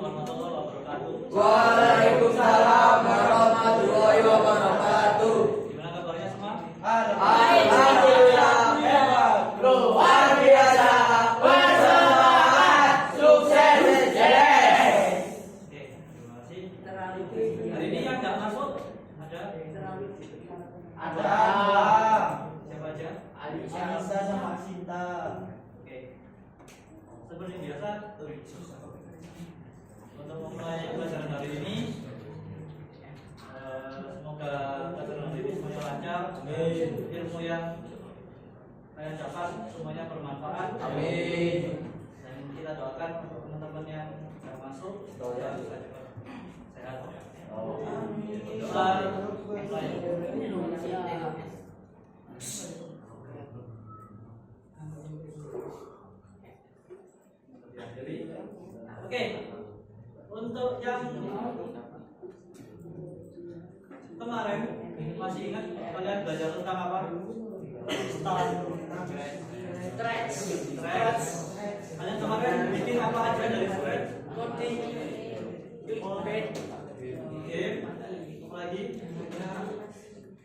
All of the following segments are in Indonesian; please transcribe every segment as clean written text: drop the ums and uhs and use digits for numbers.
warahmatullahi wabarakatuh. Waalaikumsalam warahmatullahi wabarakatuh. Gimana kabarnya semua? Alhamdulillah hebat, luar biasa, bersemangat, sukses, yes. Oke, terima kasih. Hari ini yang nggak masuk ada? Ada Siapa aja? Anissa sama Sinta. Oke. Seperti biasa, untuk memulai pelajaran hari ini, semoga pelajaran hari ini semuanya lancar. Ilmu yang saya dapat semuanya bermanfaat. Amin. Dan kita doakan untuk teman-teman yang sudah masuk, semoga bisa cepat sehat. Doa mulai. Oke, untuk yang kemarin masih ingat kalian belajar tentang apa? Stretch. Kalian kemarin bikin apa aja dari stretch? Coding, game, apa lagi?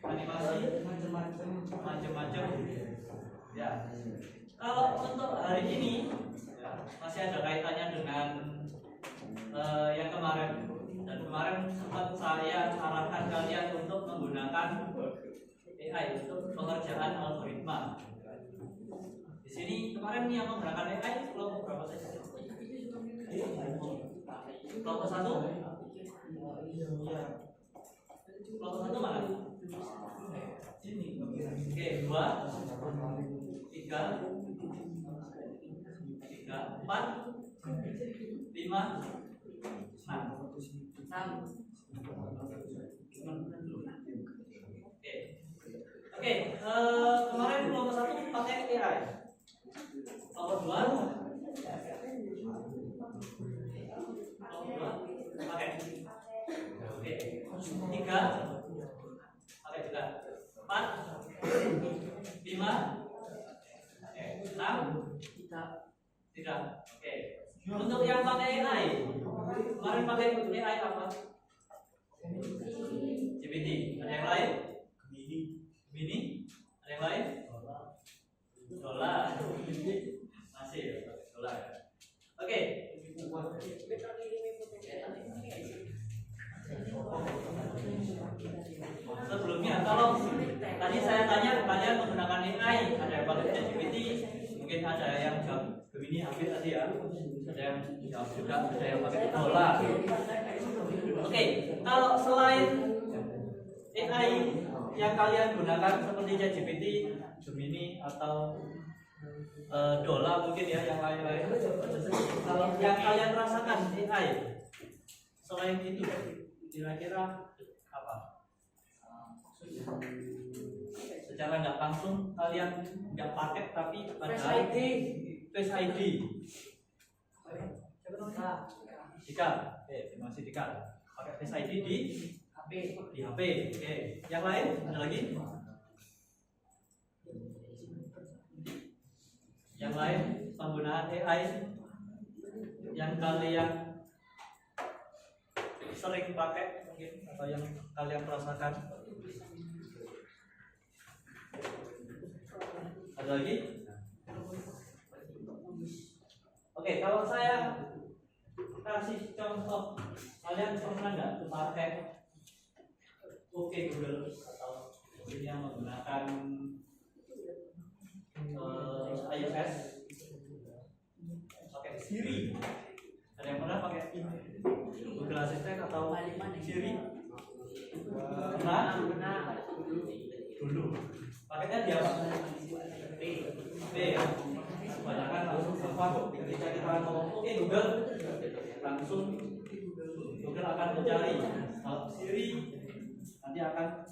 Animasi, macam-macam. Ya. Kalau untuk hari ini masih ada kaitannya dengan yang kemarin, dan kemarin sempat saya sarankan kalian untuk menggunakan AI untuk pengerjaan algoritma. Di sini kemarin yang menggunakan AI kelompok berapa saja? Kelompok 1? Kelompok 1 mana? Oke, 2, 3, 4, 5, 6. Oke, kemarin kelompok 1 pakai AI. Kelompok 2 pakai. Oke, 3 pakai juga. 4, 5, 6, tidak. Oke. Untuk yang pakai AI, kemarin pakai AI apa? GPT. Ada yang lain? Gemini. Ada yang lain? Dola. Masih Dola. Oke. Sebelumnya, kalau tadi saya tanya kalian menggunakan AI, ada yang pakai GPT, mungkin ada yang jawab Gemini hampir tadi ya, ada yang jawab juga, ada yang pakai Dola. Oke, kalau selain AI yang kalian gunakan seperti ChatGPT, Gemini atau Dola mungkin ya, yang lain-lain. Kalau yang kalian rasakan AI selain itu, kira-kira apa? Secara nggak langsung kalian nggak pakai tapi padahal Face ID. Dika, masih Dika. Pakai Face ID di HP. Oke. Yang lain ada lagi? Yang lain penggunaan AI yang kalian sering pakai mungkin atau yang kalian rasakan? Ada lagi? Oke, kalau saya kasih contoh, kalian pernah nggak pakai Oke Google atau yang menggunakan iOS pakai Siri? Ada yang pernah pakai Google Assistant atau Siri? Pernah? Dulu. Pakainya di apa? P ya. Kebanyakan langsung telepon ketika kita ngomong Oke Google, langsung Google akan mencari. Kalau Siri nanti akan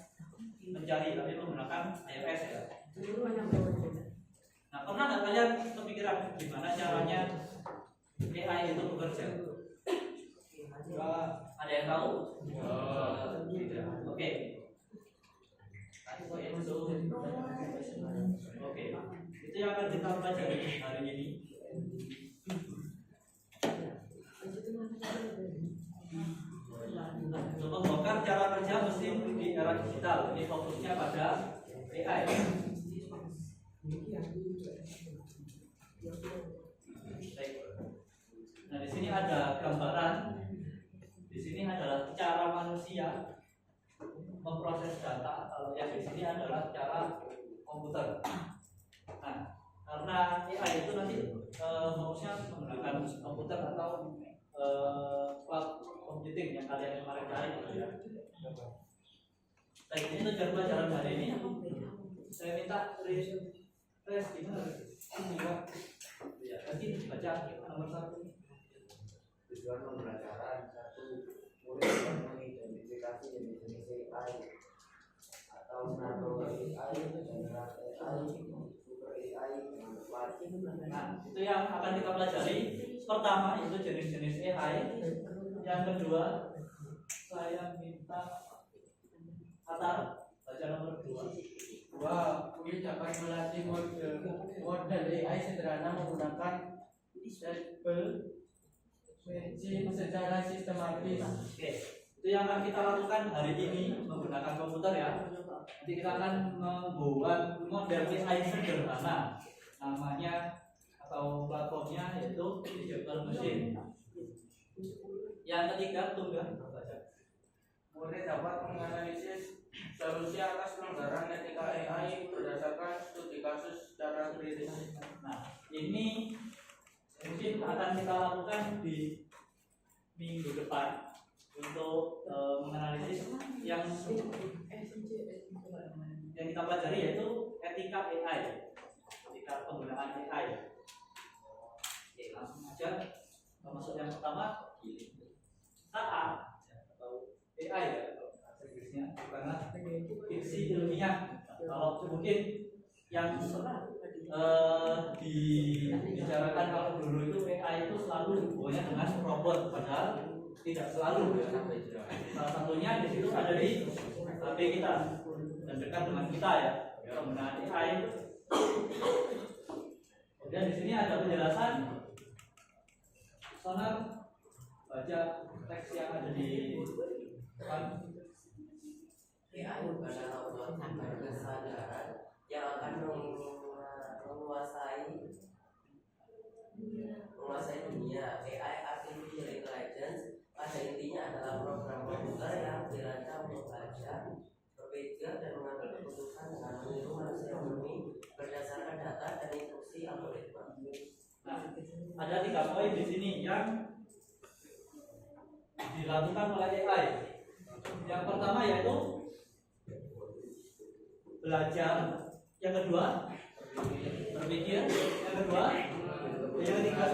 mencari tapi menggunakan iOS ya. Nah, pernah nggak kalian kepikiran gimana caranya AI itu bekerja? Ada yang tahu? Tidak. Oke. Oke. Itu yang akan kita pelajari hari ini. Untuk membongkar cara kerja mesin di era digital, ini fokusnya pada AI. Nah, di sini ada gambaran. Di sini adalah cara manusia memproses data. Kalau yang di sini adalah cara komputer. Nah, karena AI itu nanti fokusnya menggunakan komputer atau cloud computing yang kalian kemarin cari gitu ya. Baik, ini tujuan pelajaran hari ini. Saya minta refresh gimana? Ya, nanti baca nomor 1. Tujuan pembelajaran 1. Murid mengidentifikasi jenis-jenis AI atau nano AI, general AI, super AI, dan lain. Nah, itu yang akan kita pelajari. Pertama itu jenis-jenis AI. Yang kedua, saya minta Atar baca nomor 2. Mungkin dapat melatih model AI sederhana menggunakan sampel matching secara sistematis. Oke, itu yang akan kita lakukan hari ini menggunakan komputer ya. Nanti kita akan membuat model AI sederhana. Namanya atau platformnya yaitu Digital Machine. Yang ketiga, tunggal baca. Murid dapat menganalisis solusi atas pelanggaran etika AI berdasarkan studi kasus secara kritis. Nah, ini mungkin akan kita lakukan di minggu depan untuk menganalisis yang kita pelajari yaitu etika AI, etika penggunaan AI. Oke, langsung aja masuk yang pertama, AA atau AI ya bahasa Inggrisnya, karena fiksi ilmiah. Kalau mungkin yang dibicarakan kalau dulu itu AI itu selalu hubungannya dengan robot, padahal tidak selalu ya. Salah satunya di situ ada di HP kita dan dekat dengan kita ya, penggunaan AI. Kemudian di sini ada penjelasan sonar, baca teks yang ada di depan. AI adalah otot kesadaran yang akan menguasai dunia. AI artificial intelligence pada intinya adalah program komputer yang dirancang untuk belajar, berpikir dan mengambil keputusan dengan meniru manusia murni berdasarkan data dan instruksi algoritma. Nah, ada 3 poin di sini yang dilakukan oleh AI. Yang pertama yaitu belajar, yang kedua berpikir, yang kedua, yang ketiga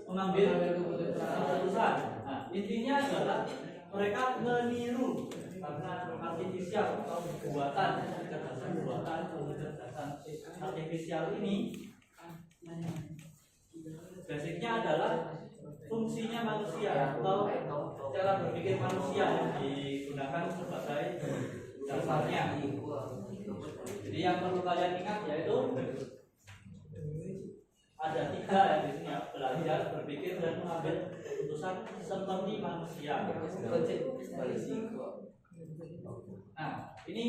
mengambil keputusan. Nah, intinya adalah mereka meniru karena artifisial atau kecerdasan artifisial ini basicnya adalah fungsinya manusia atau cara berpikir manusia yang digunakan sebagai dasarnya. Jadi yang perlu kalian ingat yaitu ada 3 ya di sini ya, belajar, berpikir dan mengambil keputusan seperti manusia. Nah, ini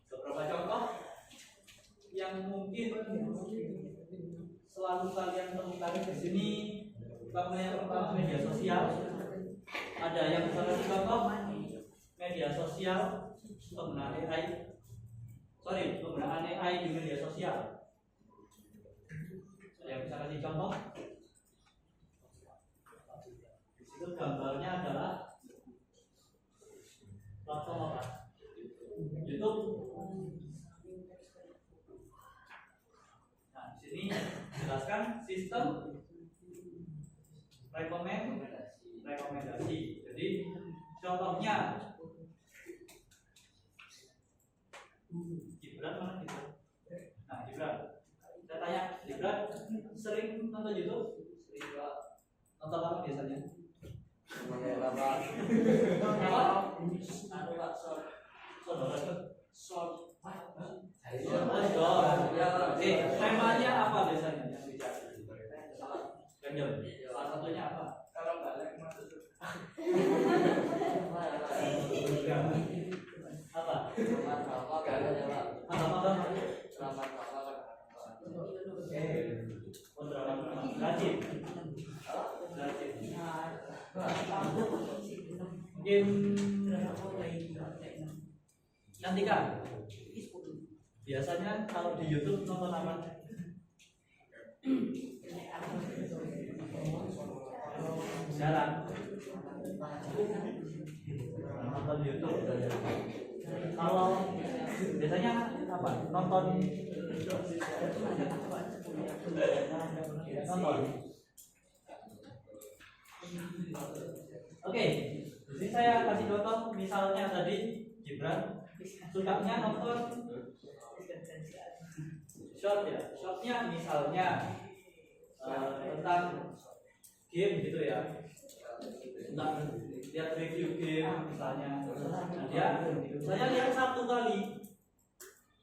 beberapa contoh yang mungkin selalu kalian temukan di sini. Yang pertama media sosial. Ada yang salah satu contoh media sosial penggunaan AI di media sosial. Ada yang bisa kasih contoh? Di situ gambarnya adalah platform apa? YouTube. Nah, di sini jelaskan sistem rekomendasi. Jadi contohnya Gibran mana Gibran? Nah, Gibran. Saya tanya, Gibran sering nonton YouTube? Sering Pak. Nonton apa biasanya? Apa? Anu Pak, short. Temanya apa biasanya yang bicara? Ganjil. Salah satunya apa? Kalau nggak Rajin. Mungkin Cantika. Biasanya kalau di YouTube nonton apa? Jarang. Nonton YouTube. Kalau biasanya apa? Nonton. Oke, jadi saya kasih contoh misalnya tadi Gibran sukanya nonton short ya, shortnya misalnya tentang game gitu ya, tentang lihat review game misalnya. Nah, saya lihat satu kali.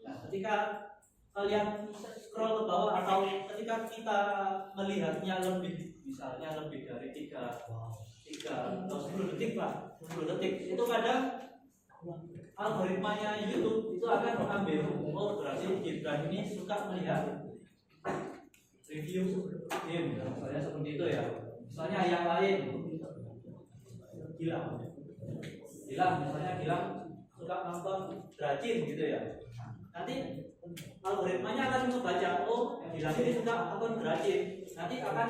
Nah, ketika kalian scroll ke bawah atau ketika kita melihatnya lebih, misalnya lebih dari 3 atau 10 detik lah, 10 detik itu kadang algoritmanya YouTube itu akan mengambil, oh berarti Gibran ini suka melihat review game, misalnya seperti itu ya. Misalnya yang lain, Gilang misalnya Gilang suka nonton Dracin gitu ya. Nanti algoritmanya akan membaca, oh Gilang ini suka nonton Dracin. Nanti akan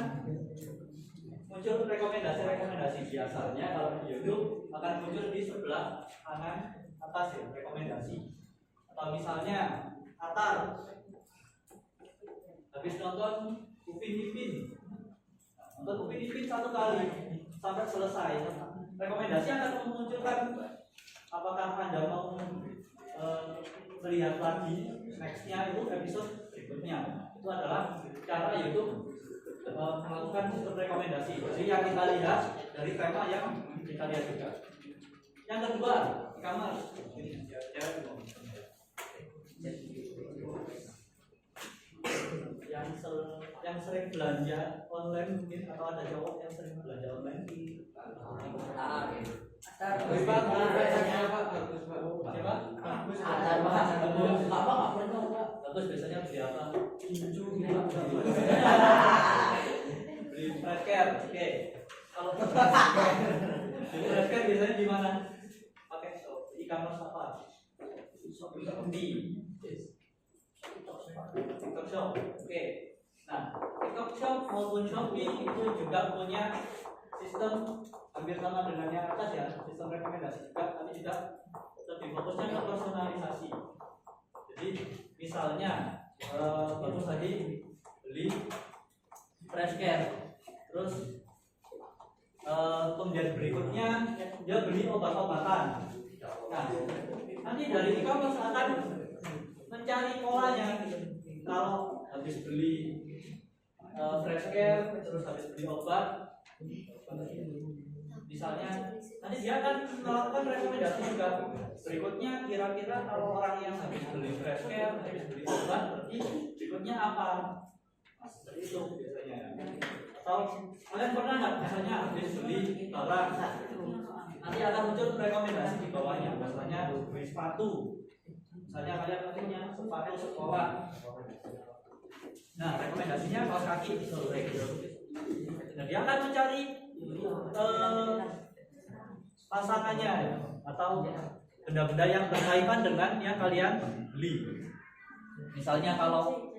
muncul rekomendasi. Biasanya kalau di YouTube akan muncul di sebelah kanan atas ya, rekomendasi. Atau misalnya Atar habis nonton Upin Ipin, nonton Upin Ipin 1 kali sampai selesai, rekomendasi akan memunculkan apakah Anda mau melihat lagi nextnya itu episode berikutnya. Itu adalah cara YouTube melakukan sistem rekomendasi. Jadi yang kita lihat dari tema yang kita lihat juga. Yang kedua, kamar. Yang sering belanja online mungkin, atau ada cowok yang sering belanja online di bagus biasanya beli apa? Beli fresh. Oke. Kalau beli fresh biasanya di mana? Pakai e-commerce apa? Shopee. TikTok Shop. Oke. Nah, TikTok Shop maupun Shopee itu juga punya sistem hampir sama dengan yang atas ya, sistem rekomendasi juga, tapi juga lebih fokusnya ke personalisasi. Jadi misalnya bagus tadi beli fresh care, terus kemudian berikutnya dia beli obat-obatan. Nah, nanti dari e-commerce akan mencari polanya. Kalau habis beli fresh care, terus habis beli obat, misalnya nanti dia akan melakukan rekomendasi juga. Berikutnya kira-kira kalau orang yang habis beli fresh care, habis beli obat, berarti berikutnya apa? Nah, seperti itu biasanya. Atau kalian pernah nggak misalnya habis beli barang, nanti akan muncul rekomendasi di bawahnya, misalnya beli sepatu. Misalnya kalian punya sepatu sekolah. Nah, rekomendasinya kaos kaki sore. Nah, dia akan mencari pasangannya ya, atau benda-benda yang berkaitan dengan yang kalian beli. Misalnya kalau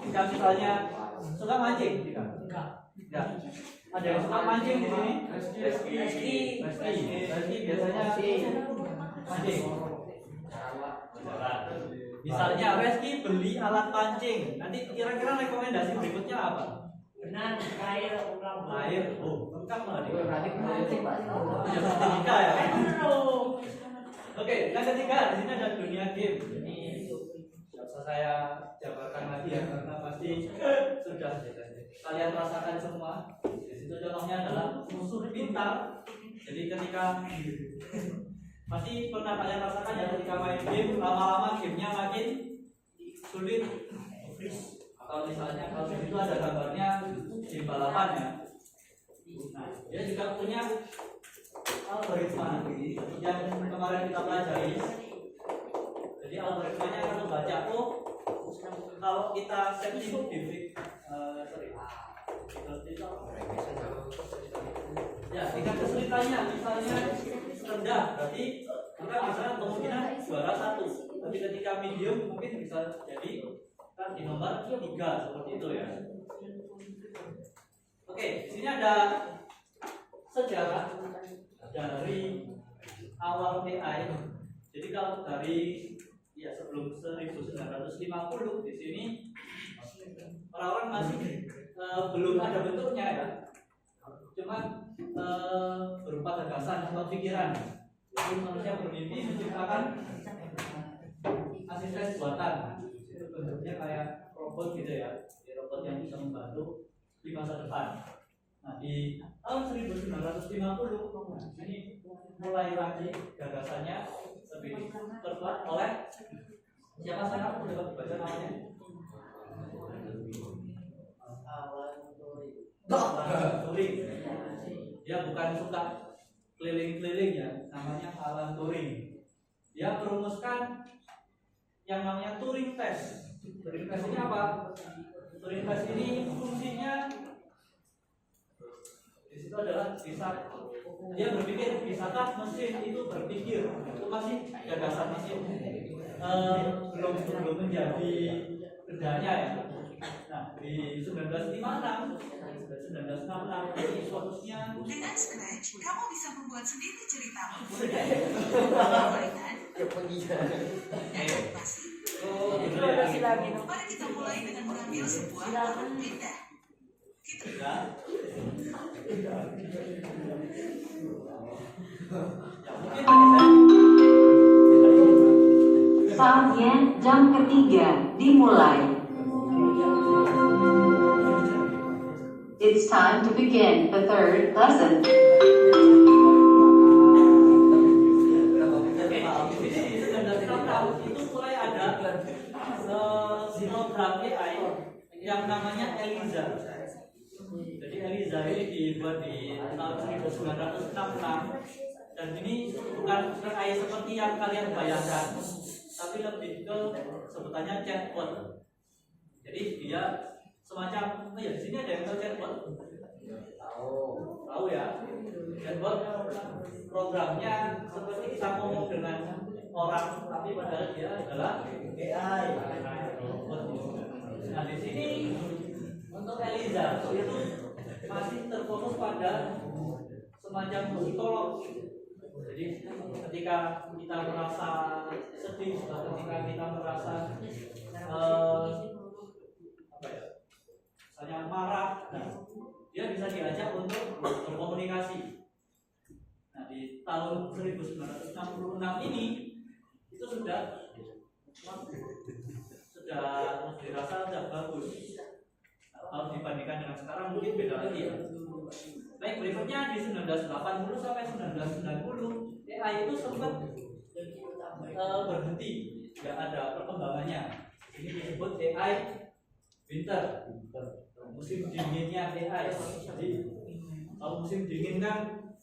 jika misalnya suka mancing, enggak. Ada yang suka mancing di sini? Reski biasanya mancing. Misalnya Reski beli alat pancing, nanti kira-kira rekomendasi berikutnya apa? Benang, air, lengkap lah nih. Sertifikat Ya. Oke, yang ketiga di sini ada dunia game. Ini tidak usah saya jabarkan lagi ya, karena pasti sudah kalian rasakan semua. Di situ contohnya adalah musuh pintar. Jadi ketika pasti pernah kalian rasakan ya, ketika main game lama-lama gamenya makin sulit. Atau misalnya kalau di situ ada gambarnya game balapan ya. Nah, dia juga punya algoritma yang kemarin kita pelajari. Jadi Jadi algoritmanya akan membaca, oh kalau kita setting ya tingkat kesulitannya misalnya rendah, berarti kita bisa kemungkinan juara 1. Tapi ketika medium mungkin bisa jadi kan di nomor 3 seperti itu ya. Oke, di sini ada sejarah dari awal AI. Jadi kalau dari ya sebelum 1950 di sini orang-orang masih belum ada bentuknya ya, cuma berupa gagasan atau pikiran. Jadi manusia bermimpi menciptakan asisten buatan, itu bentuknya kayak robot gitu ya, robot yang bisa membantu di masa depan. Nah di tahun 1950 ini mulai lagi gagasannya lebih terbuat oleh siapa sana aku dapat baca namanya? Turing. Dia bukan suka keliling-keliling ya, namanya Alan Turing. Dia merumuskan yang namanya Turing test. Turing test ini apa? Turing test ini fungsinya di situ adalah bisa dia berpikir, bisakah mesin itu berpikir? Itu masih gagasan mesin, belum menjadi bendanya ya. Nah di 1956 ini fokusnya dengan Scratch kamu bisa membuat sendiri ceritamu. Mari kita mulai dengan mengambil sebuah huruf pindah. Saatnya jam ketiga dimulai. It's time to begin the third lesson. Itu mulai ada program AI yang namanya Eliza. Jadi Eliza ini dibuat di tahun 1966 dan ini bukan AI seperti yang kalian bayangkan, tapi lebih ke sebutannya chatbot. Jadi dia semacam, oh ya di sini ada yang tahu chatbot? Tahu ya. Chatbot programnya seperti kita ngomong dengan orang, tapi padahal dia adalah AI. Nah di sini untuk Eliza itu masih terfokus pada semacam psikolog. Jadi ketika kita merasa sedih atau ketika kita merasa misalnya marah, nah, dia bisa diajak untuk berkomunikasi. Nah di tahun 1966 ini itu sudah dirasa sudah bagus. Nah, kalau dibandingkan dengan sekarang mungkin beda lagi ya. Baik, berikutnya di 1980 sampai 1990 AI itu sempat berhenti, nggak ada perkembangannya. Ini disebut AI winter, musim dinginnya AI. Jadi kalau musim dingin kan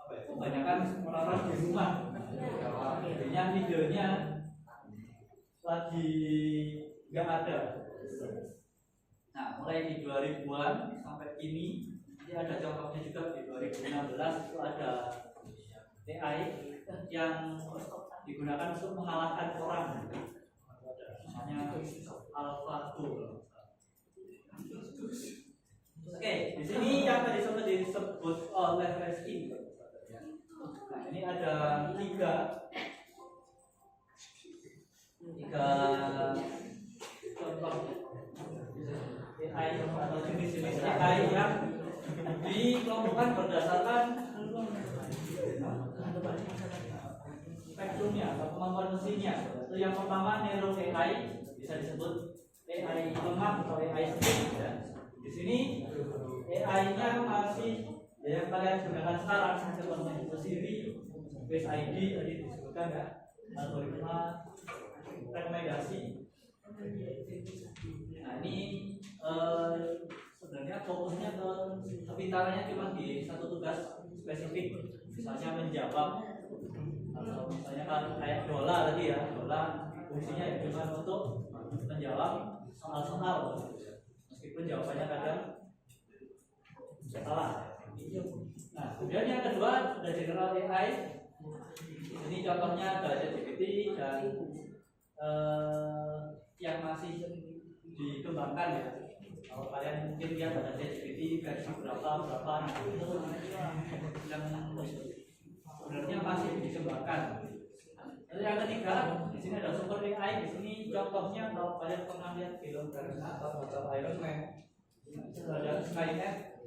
apa ya, kebanyakan orang-orang di rumah, jadinya videonya lagi nggak ada. Nah mulai di 2000-an sampai kini, ini ada contohnya juga di 2016 itu ada AI yang digunakan untuk mengalahkan orang, namanya AlphaGo. Oke, di sini yang tadi sempat disebut oleh Reski. Nah ini ada tiga contoh AI atau jenis-jenis AI yang dikelompokkan berdasarkan spektrumnya atau kemampuan mesinnya. Itu yang pertama Neuro AI, bisa disebut AI lemah atau AI sedikit ya. Di sini AI-nya masih ya, yang kalian gunakan sekarang seperti Siri, Face ID tadi disebutkan ya, algoritma rekomendasi. Nah ini sebenarnya fokusnya ke kepintarannya cuma di satu tugas spesifik, misalnya menjawab atau misalnya kan kayak dola tadi ya, dola fungsinya ya cuma untuk menjawab soal-soal meskipun jawabannya kadang salah. Nah, kemudian yang kedua ada general AI. Ini contohnya ada ChatGPT dan yang masih dikembangkan ya. Kalau kalian mungkin lihat ada ChatGPT versi berapa, nah itu yang sebenarnya masih dikembangkan. Lalu yang ketiga, di sini ada Super AI. Di sini contohnya kalau kalian pernah lihat film Terminator atau Iron Man, ada Skynet,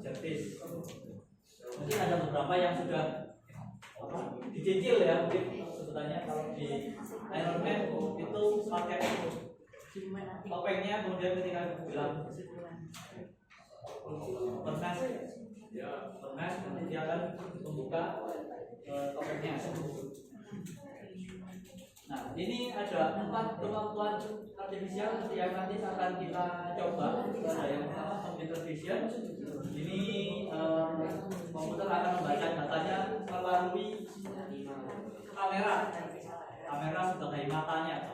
Justice. Mungkin ada beberapa yang sudah dicicil ya, mungkin sebutannya kalau di Iron Man itu pakai topengnya, kemudian ketika bilang pernas, nanti dia akan membuka topengnya. Nah, ini ada 4 kemampuan artifisial yang nanti akan kita coba. Ada yang pertama computer vision. Ini komputer akan membaca datanya melalui kamera sebagai matanya.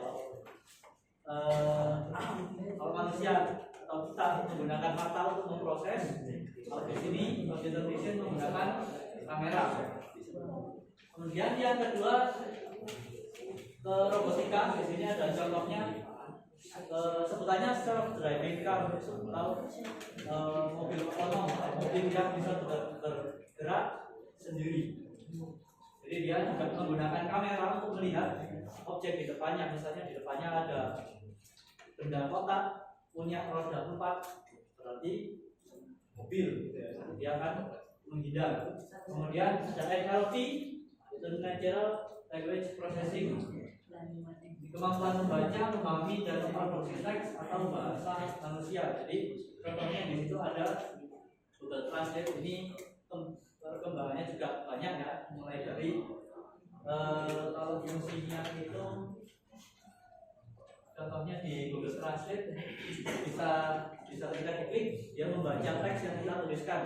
Kalau manusia atau kita menggunakan mata untuk memproses, kalau di sini computer vision menggunakan kamera. Kemudian yang kedua ke robotika. Di sini ada contohnya, sebutannya self driving car atau mobil otonom, mobil yang bisa bergerak sendiri. Jadi dia juga menggunakan kamera untuk melihat objek di depannya. Misalnya di depannya ada benda kotak punya roda 4, berarti mobil, dia akan menghindar. Kemudian ada NLP, itu Natural Language Processing, kemampuan membaca, memahami dan memproduksi teks atau bahasa manusia. Jadi contohnya di situ ada Google Translate. Ini perkembangannya juga banyak ya, mulai dari kalau fungsinya itu contohnya di Google Translate bisa kita klik, dia membaca teks yang kita tuliskan.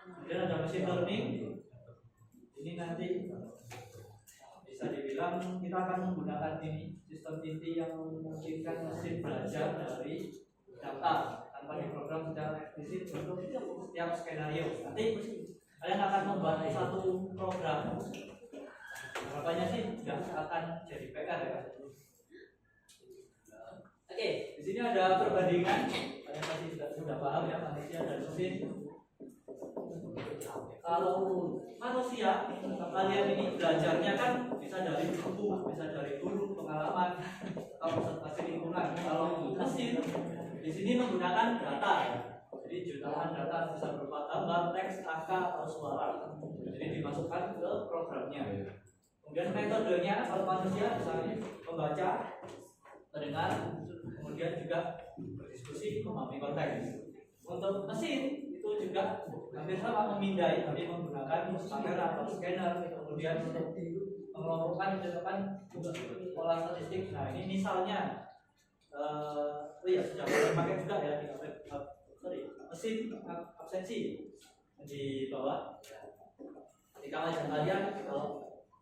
Kemudian ada machine learning. Ini nanti bisa dibilang kita akan menggunakan ini sistem inti yang memungkinkan mesin belajar dari data tanpa diprogram secara eksplisit untuk setiap skenario. Nanti kalian akan membuat satu program. Harapannya sih nggak akan jadi PR ya. Oke, di sini ada perbandingan. Kalian pasti sudah paham ya, manusia dan mesin. Kalau manusia, kalian ini belajarnya kan bisa dari buku, bisa dari guru, pengalaman, atau observasi lingkungan. Kalau mesin di sini menggunakan data, jadi jutaan data bisa berupa gambar, teks, angka, atau suara. Jadi dimasukkan ke programnya. Kemudian metodenya kalau manusia misalnya membaca, mendengar, kemudian juga berdiskusi, memahami konteks. Untuk mesin itu juga hampir sama, memindai, tapi menggunakan kamera atau scanner, kemudian untuk mengelompokkan misalkan pola statistik. Nah ini misalnya sudah pakai juga ya di mesin absensi di bawah. Ketika kalian kalau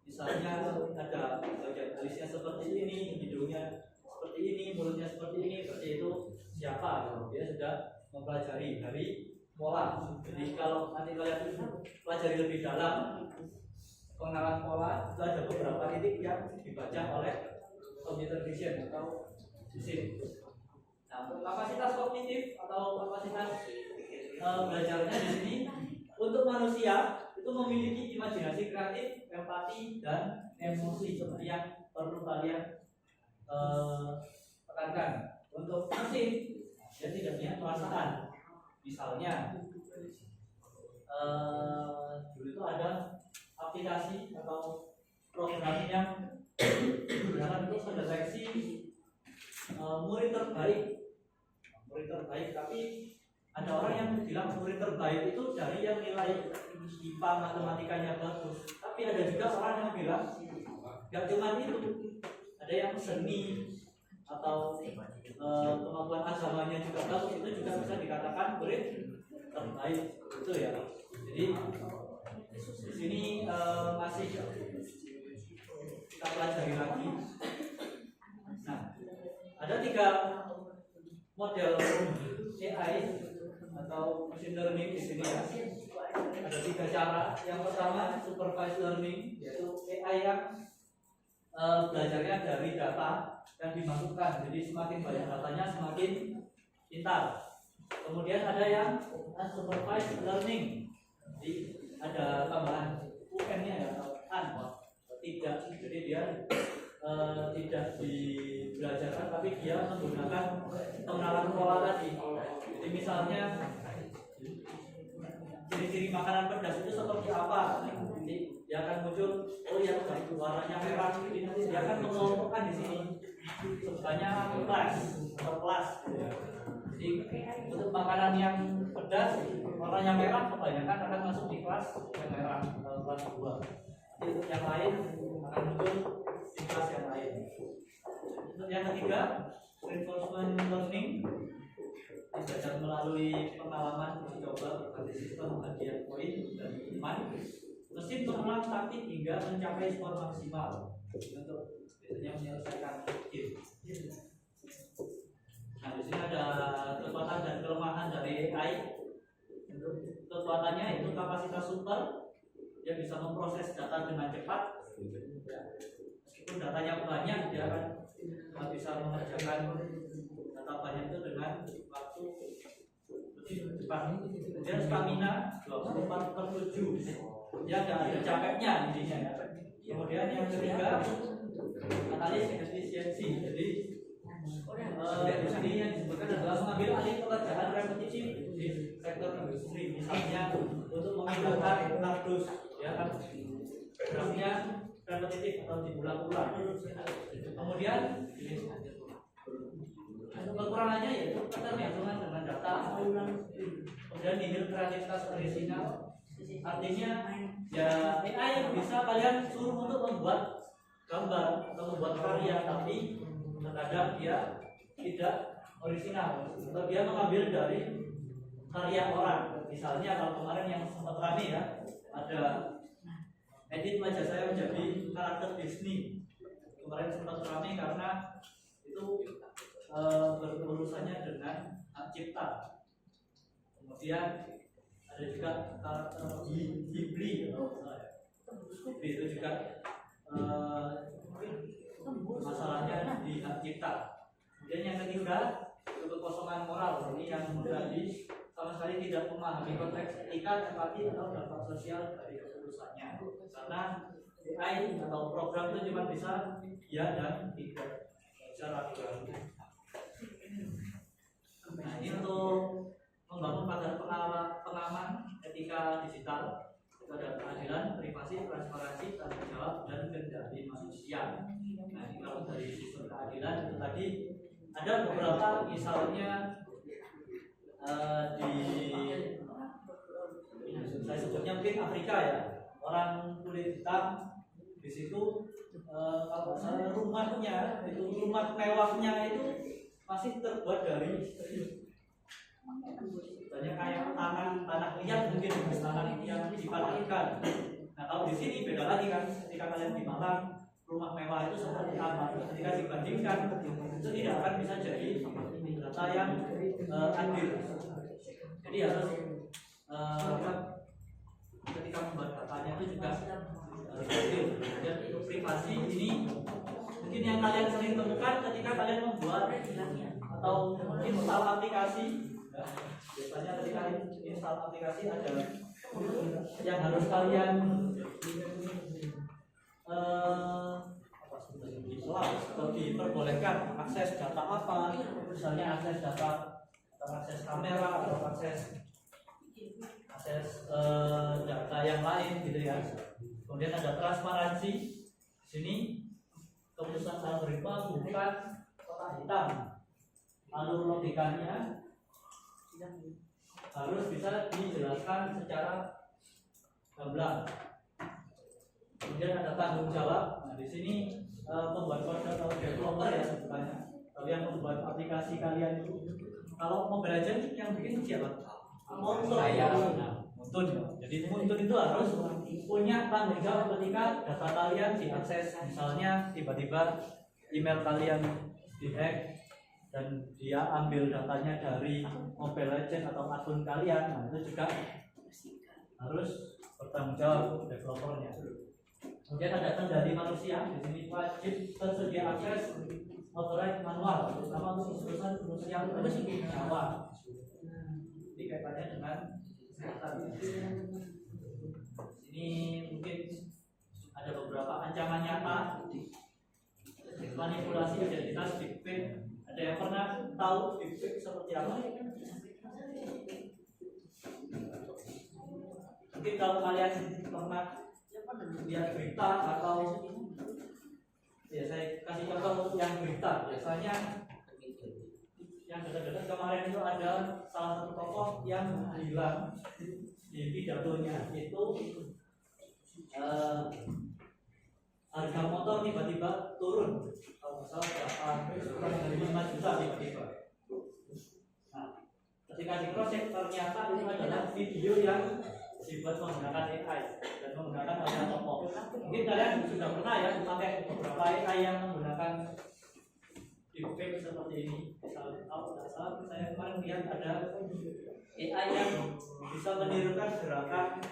misalnya ada bagian alisnya seperti ini, hidungnya seperti ini, mulutnya seperti ini, berarti itu siapa? Dia sudah mempelajari dari pola. Jadi kalau nanti kalian pelajari lebih dalam pengenalan pola, itu ada beberapa titik yang dibaca oleh computer vision atau mesin. Nah, untuk kapasitas kognitif atau kapasitas belajarnya di sini untuk manusia itu memiliki imajinasi kreatif, empati, dan emosi seperti yang perlu kalian tekankan. Untuk mesin dia tidak punya perasaan. Misalnya dulu itu ada aplikasi atau program yang gunakan untuk mendeteksi murid terbaik, tapi ada orang yang bilang murid terbaik itu dari yang nilai IPA matematikanya bagus, tapi ada juga orang yang bilang gak cuma itu, ada yang seni atau kemampuan agamanya juga bagus, itu juga bisa dikatakan murid terbaik itu ya. Jadi Di sini masih kita pelajari lagi. Nah, ada 3 model AI atau machine learning di sini ya. Ada 3 cara. Yang pertama supervised learning, yaitu AI yang belajarnya dari data yang dimasukkan. Jadi semakin banyak datanya semakin pintar. Kemudian ada yang unsupervised learning. Jadi ada tambahan UN-nya ya, tidak. Jadi dia tidak dibelajarkan, tapi dia menggunakan pengenalan pola tadi. Jadi misalnya ciri-ciri makanan pedas itu seperti apa? Jadi dia akan muncul, oh ya warnanya merah. Jadi nanti dia akan mengelompokkan di sini. Sebenarnya kelas atau kelas. Jadi untuk makanan yang pedas warnanya merah kebanyakan akan masuk di kelas yang merah atau kelas 2. Untuk yang lain akan muncul di kelas yang lain. Untuk yang ketiga reinforcement learning, belajar melalui pengalaman uji coba berbagai sistem hadiah poin dan iman. Mesin mengulang taktik hingga mencapai skor maksimal untuk biasanya menyelesaikan game. Nah, di sini ada kekuatan dan kelemahan dari AI. Untuk kekuatannya yaitu kapasitas super, dia bisa memproses data dengan cepat. Meskipun datanya banyak, dia akan bisa mengerjakan data banyak itu dengan waktu lebih cepat. Kemudian stamina 24/7, dia ada capeknya intinya ya. Kemudian yang ketiga analis efisiensi. Jadi di sini yang disebutkan adalah mengambil alih pekerjaan repetitif di sektor industri, misalnya untuk memindahkan kardus, ya kan, programnya repetitif atau diulang-ulang. Kemudian kekurangannya yaitu ketergantungan dengan data, kemudian nihil kreativitas orisinal. Artinya ya AI bisa kalian suruh untuk membuat gambar atau membuat karya, tapi terkadang dia tidak orisinal atau dia mengambil dari karya orang. Misalnya kalau kemarin yang sempat rame ya, ada edit wajah saya menjadi karakter Disney. Kemarin sempat rame karena itu berurusannya dengan hak cipta. Kemudian ada juga karakter Ghibli itu juga masalahnya di hak cipta. Kemudian yang ketiga itu kekosongan moral. Ini yang tadi sama sekali tidak memahami konteks etika, empati atau dampak sosial dari keputusannya. Karena AI atau program itu cuma bisa ya dan tidak secara ragu. Nah, ini untuk membangun pagar pengaman etika digital. Itu ada keadilan, privasi, transparansi, tanggung jawab, dan kendali manusia. Nah, ini kalau dari sistem keadilan itu tadi ada beberapa, misalnya saya sebutnya mungkin Afrika ya, orang kulit hitam di situ kalau misalnya rumahnya itu, rumah mewahnya itu masih terbuat dari banyak kayak tanah liat, mungkin tanah yang dipadatkan. Nah, kalau di sini beda lagi kan, ketika kalian di Malang rumah mewah itu seperti apa, ketika dibandingkan itu tidak akan bisa jadi data yang adil. Jadi harus ketika membuat datanya itu juga harus adil. Dan untuk privasi ini mungkin yang kalian sering temukan ketika kalian membuat atau install aplikasi. Biasanya ketika install aplikasi ada yang harus kalian atau diperbolehkan akses data apa, misalnya akses data atau akses kamera atau akses data yang lain gitu ya. Kemudian ada transparansi. Di sini keputusan algoritma bukan kotak hitam, alur logikanya harus bisa dijelaskan secara gamblang. Kemudian ada tanggung jawab. Nah, di sini pembuat kode atau developer ya sebenarnya. Kalau yang membuat aplikasi kalian itu, kalau Mobile Legends yang bikin siapa? Monster. Muntun ya. Jadi Muntun itu harus punya tanggung jawab ketika data kalian diakses. Misalnya tiba-tiba email kalian dihack dan dia ambil datanya dari Mobile Legends atau akun kalian, nah itu juga harus bertanggung jawab developernya. Kemudian ada kendali manusia, di sini wajib tersedia akses override manual, terutama untuk urusan yang nyawa. Ini kaitannya dengan kesehatan. Ini mungkin ada beberapa ancaman nyata manipulasi identitas deepfake. Ada yang pernah tahu deepfake seperti apa? Mungkin kalau kalian pernah lihat berita atau ya saya kasih contoh yang berita, biasanya yang dekat-dekat kemarin itu ada salah satu tokoh yang bilang di pidatonya itu harga motor tiba-tiba turun, kalau misalnya kurang dari 5 juta tiba-tiba. Nah, ketika diproses ternyata itu adalah video yang dibuat menggunakan AI dan menggunakan wajah tokoh. Mungkin kalian sudah pernah ya memakai beberapa AI yang menggunakan deepfake seperti ini. Misalnya, kalau tidak salah, saya kemarin lihat ada AI yang bisa menirukan gerakan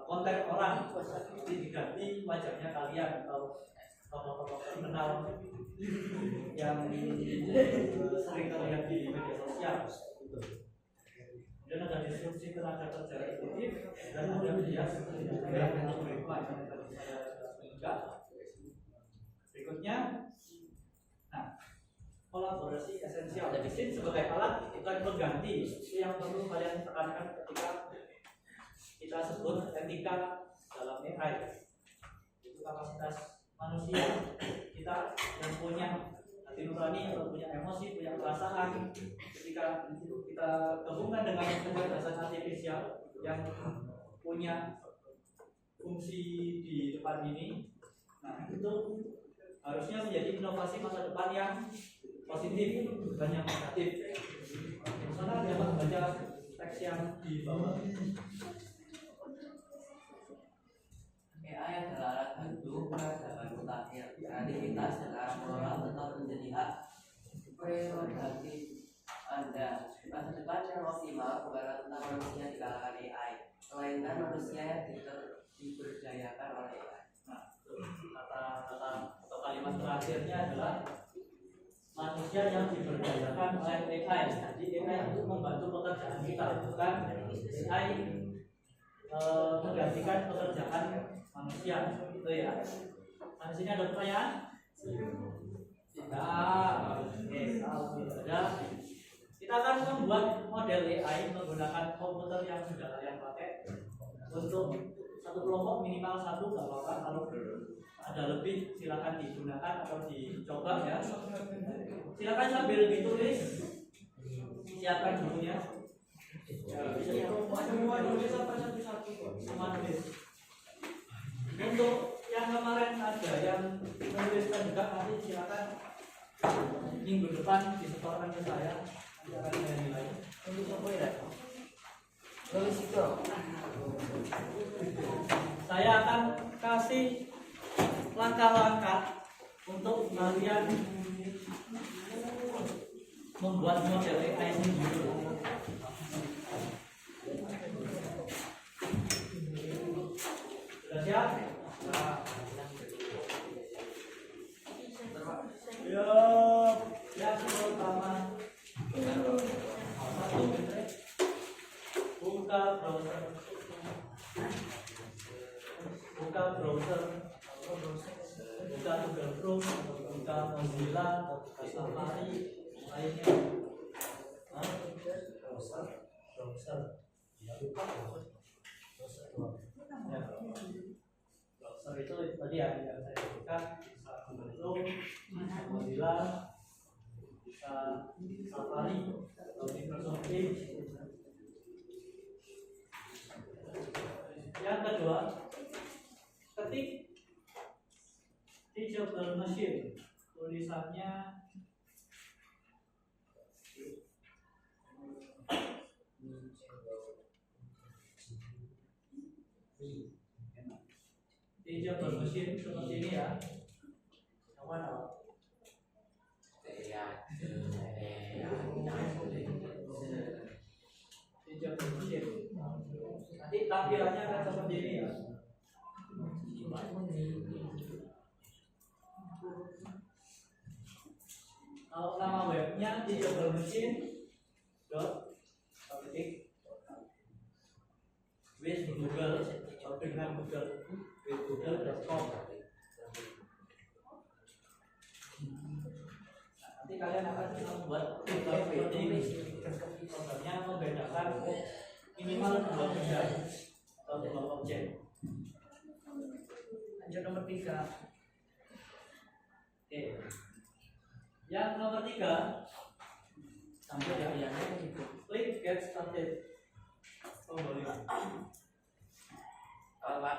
konten orang, jadi diganti wajahnya kalian atau tokoh-tokoh terkenal yang sering terlihat di media sosial. Kemudian ada disrupsi tenaga kerja efektif dan ada bias yang tadi saya tunjukkan. Berikutnya, nah, kolaborasi esensial. Jadi SIN sebagai alat bukan pengganti. Itu yang perlu kalian tekankan ketika kita sebut etika dalam AI. Itu kapasitas manusia kita yang punya hati nurani atau punya emosi, punya perasaan. Ketika kita gabungkan dengan kecerdasan artifisial yang punya fungsi di depan ini, nah itu harusnya menjadi inovasi masa depan yang positif bukan yang negatif. Misalnya dapat baca teks yang di bawah. AI adalah alat bantu peradaban mutakhir. Kreativitas dan arah moral tetap menjadi hak prerogatif Anda. Masa depan yang optimal bukanlah tentang manusia di kalangan AI, melainkan manusia yang diberdayakan oleh AI. Nah, kata-kata atau kalimat terakhirnya adalah manusia yang diberdayakan oleh AI. Jadi AI itu membantu pekerjaan kita, bukan AI menggantikan pekerjaan manusia, gitu ya. Nah, di sini ada pertanyaan? Tidak. Oke, kalau tidak ada, kita akan membuat model AI menggunakan komputer yang sudah kalian pakai. Untuk satu kelompok minimal 1, nggak apa-apa. Kalau ada lebih silakan digunakan atau dicoba ya. Silakan sambil ditulis, siapkan bukunya. Semua nulis apa satu-satu? Semua nulis. Untuk yang kemarin ada yang menuliskan juga, nanti silakan minggu depan disetorkan ke saya. Nanti akan saya nilai. Untuk apa ya? Tulis itu. Saya akan kasih langkah-langkah untuk kalian membuat model AI sendiri. Sudah siap? Yang pertama, buka browser. Buka browser. Buka Google Chrome, buka Mozilla, buka Safari, lainnya. Browser. Ya, lupa browser. Ya. Browser itu tadi yang saya sebutkan, bisa Google Chrome, Mozilla, bisa Safari, atau Microsoft Edge. Yang kedua, ketik teachable machine, tulisannya Teachable mesin seperti ini ya. Yang mana? Teachable mesin. Nanti tampilannya akan seperti ini ya. Kalau nama webnya teachable mesin with Google atau dengan Google with Google.com. Nanti kalian akan membuat program seperti ini. Programnya membedakan minimal 2 benda atau 2 objek. Lanjut nomor 3. Oke. Yang nomor 3 sampai ya, klik get started. Boleh. Kalau Pak,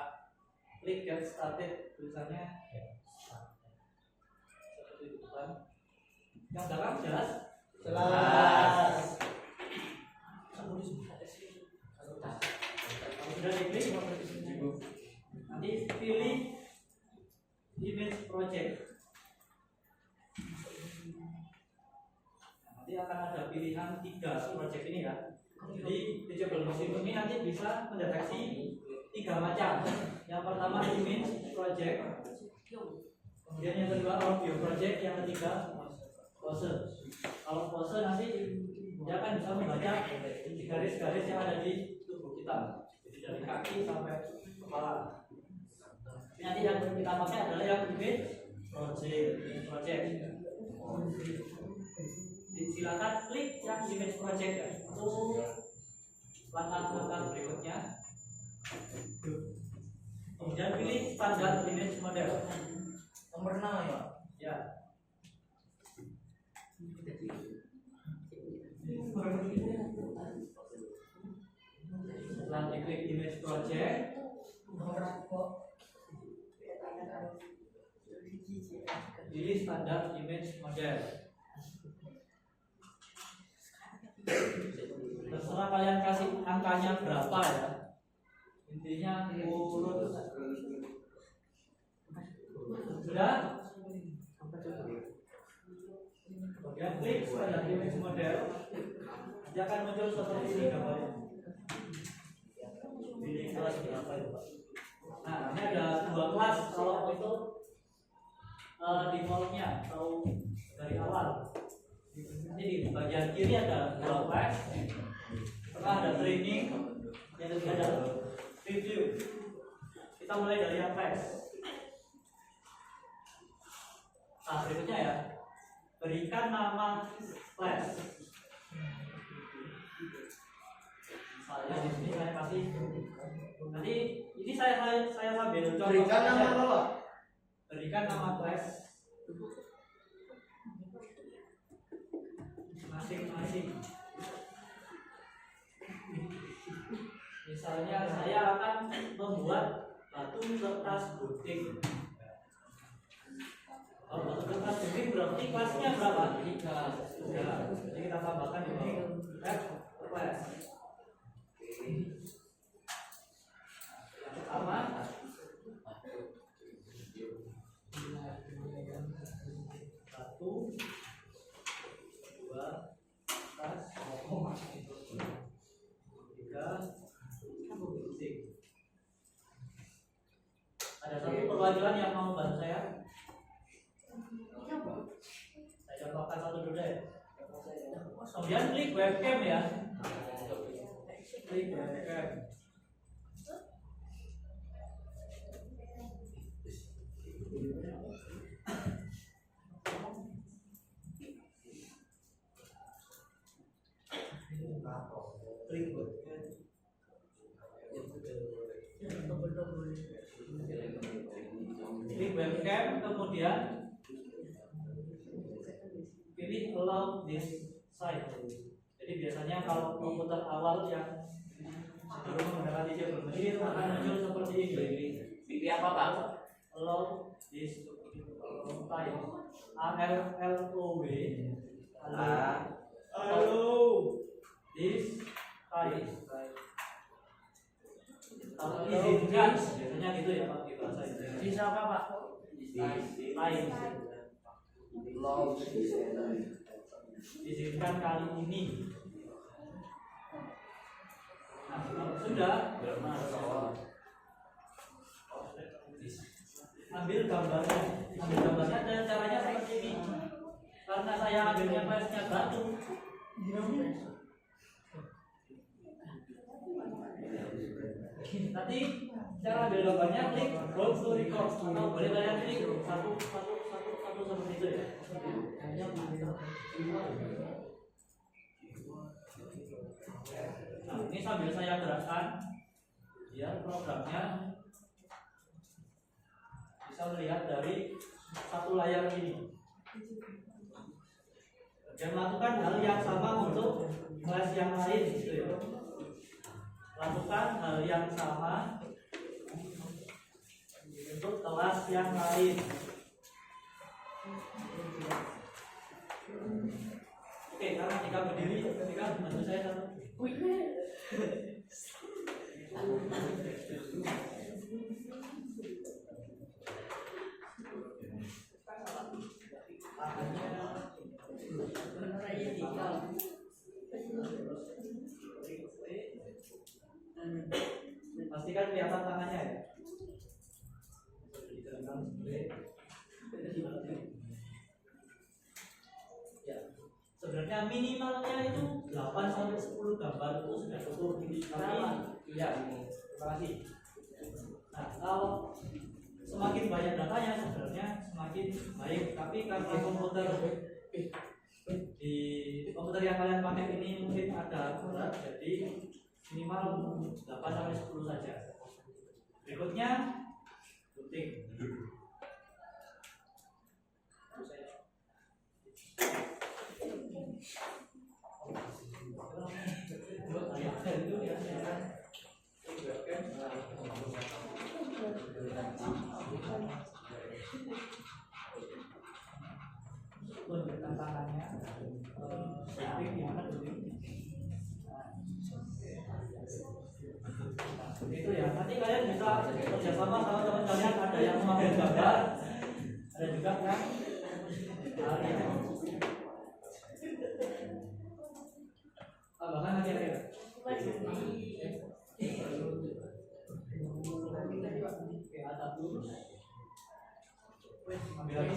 klik get started tulisannya seperti itu kan. Yang belakang jelas? Jelas. Kalau sudah diklik, nanti pilih image project. Nanti akan ada pilihan 3 project ini ya. Jadi teachable mesin ini nanti bisa mendeteksi 3 macam. Yang pertama image project, kemudian yang kedua audio project, yang ketiga pose. Kalau pose nanti dia akan bisa membaca garis-garis yang ada di tubuh kita, jadi dari kaki sampai kepala. Nanti yang kita pakai adalah yang image project. Silakan klik yang image project ya. Langkah-langkah berikutnya. Kemudian pilih standar image model. Nomor 6 ya. Ya. Setelah diklik image project, pilih standar image model. Terserah kalian kasih angkanya berapa ya. Intinya urut. Sudah? Kemudian klik standar image model. Dia akan muncul seperti ini gambarnya. Pilih kelas berapa itu Pak? Nah, ini ada 2 kelas. Kalau itu defaultnya atau dari awal. Jadi di bagian kiri ada 2 kelas, tengah ada training, yang ketiga ada review. Kita mulai dari yang kelas. Nah, berikutnya ya, berikan nama kelas. Misalnya di sini saya kasih, nanti ini saya sambil contoh. Berikan nama apa? Berikan nama kelas masing-masing. Misalnya saya akan membuat batu kertas gunting. Oh, batu kertas gunting berarti kelasnya berapa? 3. Ya, jadi kita tambahkan di bawah. Kelas. Yang pertama batu, 2 tas, 3 gunting. Ada satu perwakilan yang mau bantu saya? Saya contohkan satu dulu deh. Kemudian klik webcam ya. Klik webcam. Klik webcam. Klik webcam, kemudian pilih allow this site. Jadi biasanya kalau komputer awal yang sebelum menggunakan teachable mesin itu akan muncul seperti ini. Pilih apa Pak? Allow this site. ALLOW. Allow this site. Kalau izinkan biasanya gitu ya Pak di bahasa Indonesia. Bisa apa Pak? Lain. Izinkan kali ini. Nah, kalau sudah ambil gambarnya. Ambil gambarnya dan caranya seperti ini. Karena saya ambilnya flashnya batu. Nanti cara ambil gambarnya klik go to record atau boleh kalian klik satu seperti itu ya. Nah, ini sambil saya gerakkan biar programnya bisa melihat dari satu layar ini. Dan melakukan hal yang sama untuk kelas yang lain gitu ya. Lakukan hal yang sama untuk kelas yang lain. Oke, karena jika berdiri, ketika bantu saya satu. Pastikan kelihatan tangannya ya. Ya, sebenarnya minimalnya itu 8 sampai 10 gambar itu sudah cukup. Tapi ya, terima kasih. Nah, kalau semakin banyak datanya sebenarnya semakin baik. Tapi karena komputer di komputer yang kalian pakai ini mungkin agak berat, jadi minimal 8 sampai 10 saja. Berikutnya gunting. Tantangannya gimana itu ya, nanti kalian bisa kerjasama sama teman kalian, ada yang mengambil gambar, ada juga yang bahkan nanti ada atap dulu ambil lagi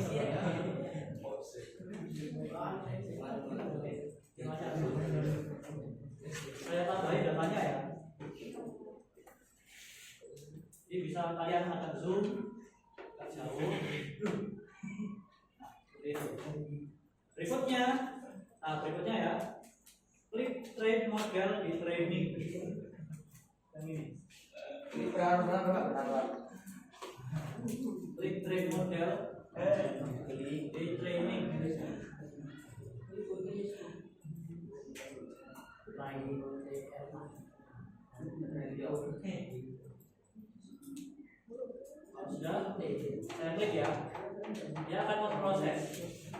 saya tambahin datanya ya. Jadi bisa kalian agak zoom, agak jauh. Berikutnya ya, klik trade model di training. Yang ini. Klik trade model di training. Sudah, saya klik ya. Dia akan memproses.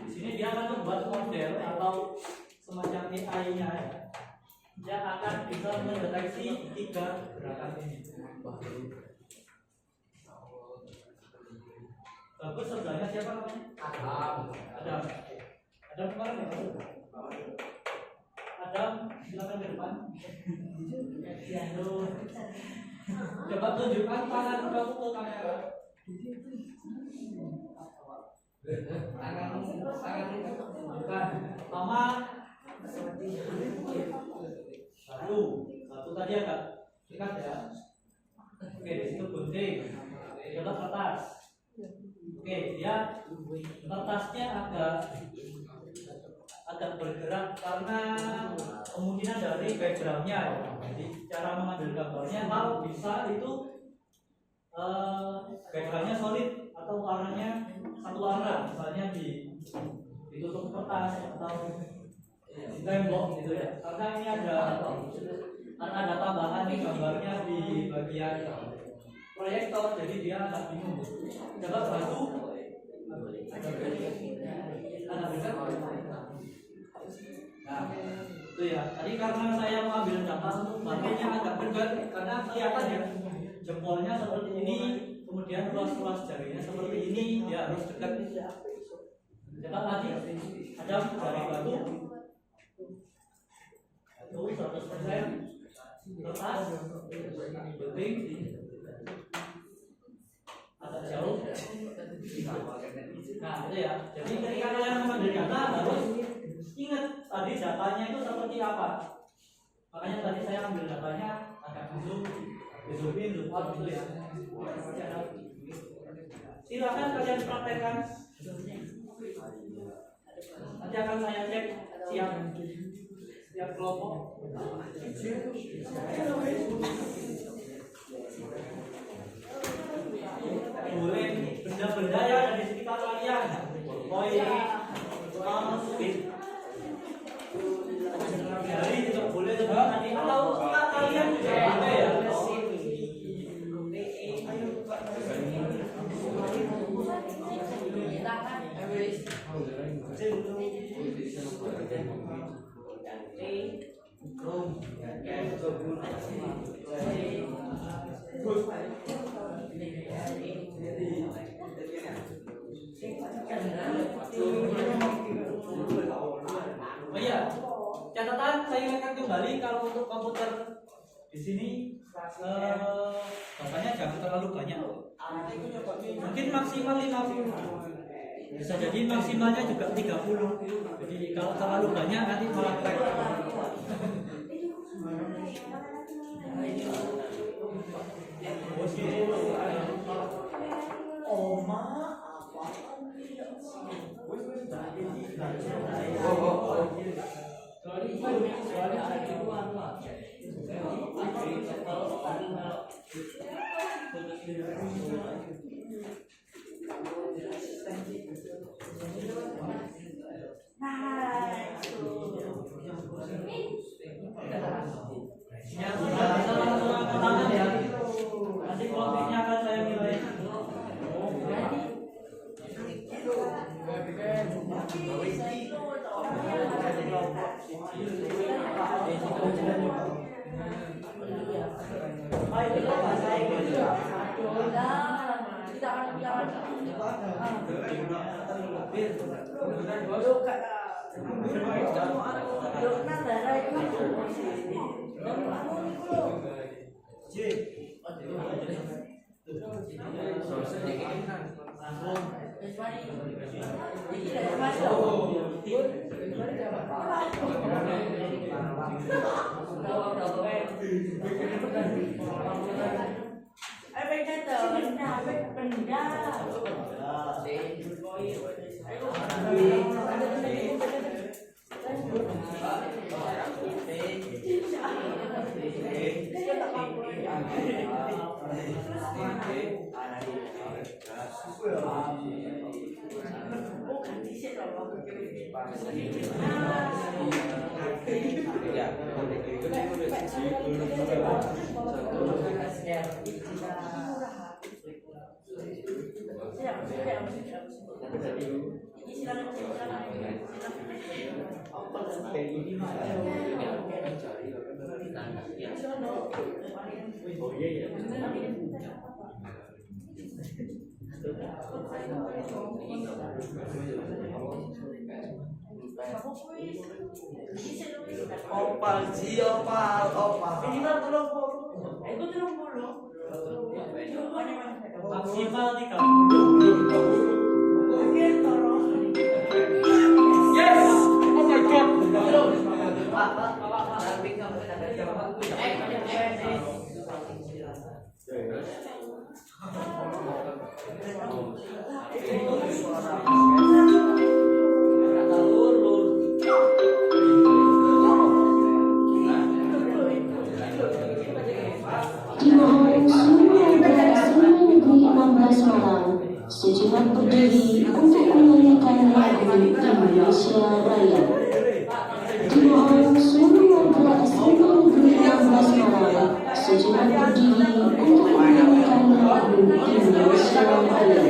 Di sini dia akan membuat model atau semacam AI-nya ya. Dia akan bisa mendeteksi 3 gerakan ini. Bagus, sebelahnya siapa namanya? Adam. Adam kemarin ya? Adam, silakan ke depan. Coba tunjukkan tangan kamu ke kamera. Bukan. Lama. Satu tadi agak dekat ya. Oke, di situ gunting. Coba kertas. Oke, dia kertasnya agak bergerak karena kemungkinan dari backgroundnya. Jadi cara mengambil gambarnya kalau bisa itu backgroundnya solid atau warnanya satu warna, misalnya ditutup kertas atau di tembok gitu ya. Karena ini ada tambahan nih gambarnya di bagian proyektor, jadi dia agak bingung. Coba batu. Nah, itu ya. Tadi karena saya mengambil data untuk batunya agak dekat karena kelihatan ya. jempolnya seperti ini, kemudian ruas-ruas jarinya seperti ini, dia harus dekat. Dekat lagi, ada dari batu, 100% lepas, penting, agak jauh. Nah, itu ya. Jadi ketika kalian mengambil data harus ingat tadi datanya itu seperti apa. Makanya tadi saya ambil datanya agak zoom in, zoom out gitu ya. Silakan kalian praktekkan. Nanti akan saya cek siap kelompok. Boleh benda-benda yang ada di sekitar kalian, koin, speed, jari juga boleh nanti atau kalian juga boleh ya. Oh iya, catatan saya ingatkan kembali kalau untuk komputer di sini datanya jangan terlalu banyak. Mungkin maksimal 50. Bisa jadi maksimalnya juga 30. Jadi kalau terlalu banyak nanti malah crack. Nanti kelompoknya akan saya nilai. Opal, minimal 30. Itu 30. Maksimal 30. Oke, tolong. Yes! Oh my god. Dimohon seluruh warga Sekolah Negeri 16 Malang sejenak berdiri untuk menyanyikan lagu Indonesia Raya. Dimohon seluruh warga Sekolah Negeri 16 Malang sejenak berdiri untuk menyanyikan lagu Indonesia Raya.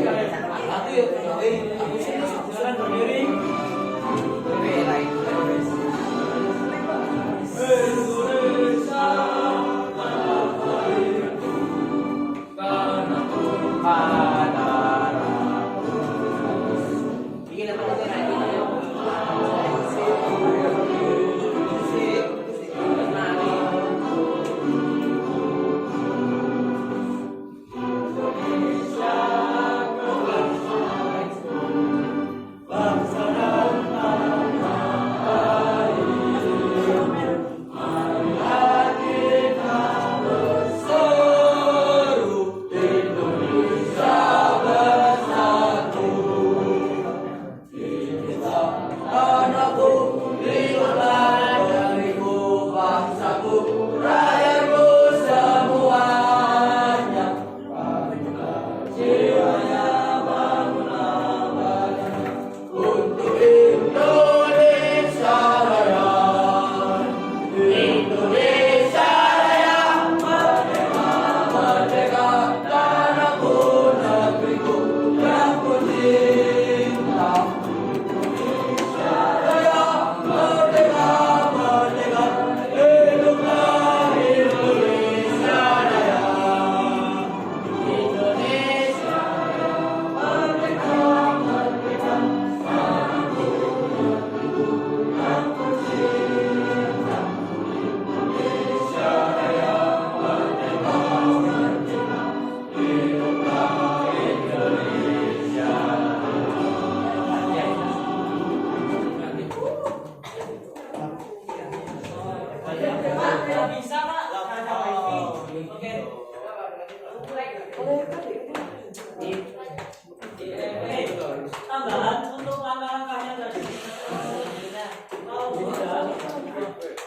Oke. Tambahan untuk langkah-langkahnya tadi. Kalau tidak,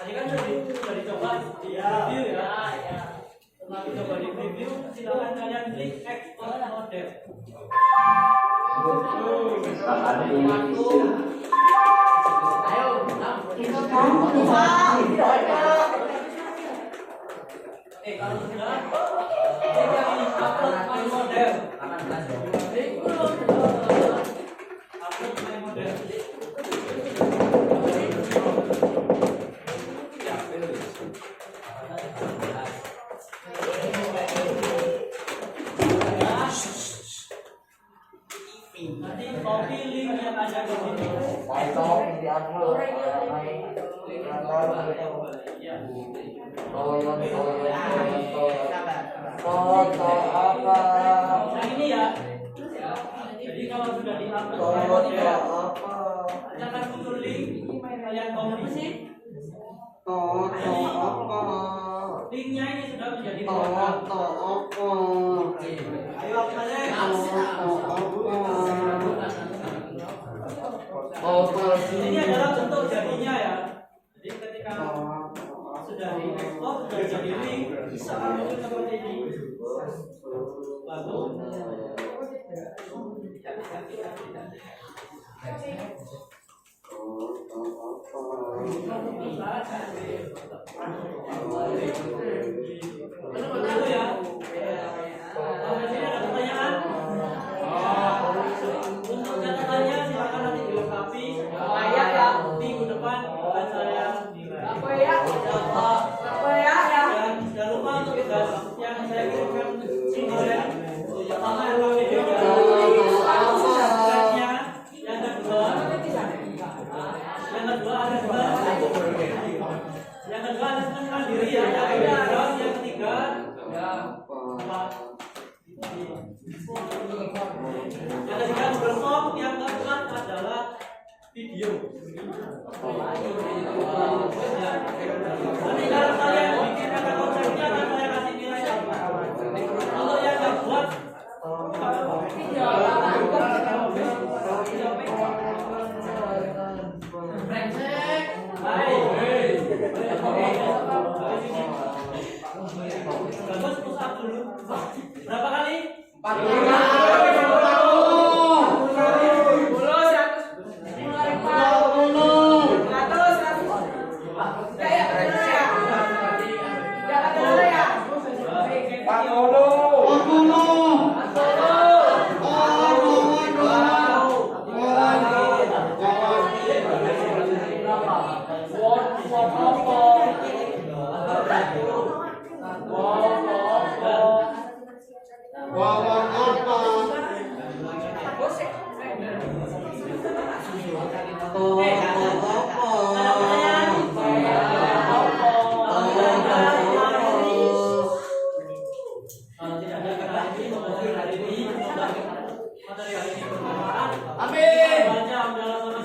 tadi kan sudah dicoba di review ya. Setelah dicoba di review, silakan kalian klik export model. Kalau sudah, klik yang ini upload my model. Upload my model. Nanti copy link yang ada di sini. Ya. Yang ini ya. Jadi kalau sudah di-upload ya, akan muncul link kalian komunikasi. Linknya ini sudah menjadi produk. Ayo ini adalah bentuk jadinya ya. Jadi ketika sudah di-export, sudah jadi link, bisa muncul seperti ini. Lalu begitu ya. Sampai sini ada pertanyaan? Untuk catatannya silakan nanti dilengkapi. Minggu depan akan saya nilai. Dan jangan lupa untuk tugas yang saya kirimkan ini ya. Pertama adalah videonya. Yang kedua ada tentang diri ya. Yang ketiga berfom, yang keempat adalah video. Nanti kalau kalian bikin kata konsepnya akan saya kasih nilai. Kalau yang nggak buat bagus, push up dulu. Berapa kali? 40. Amin.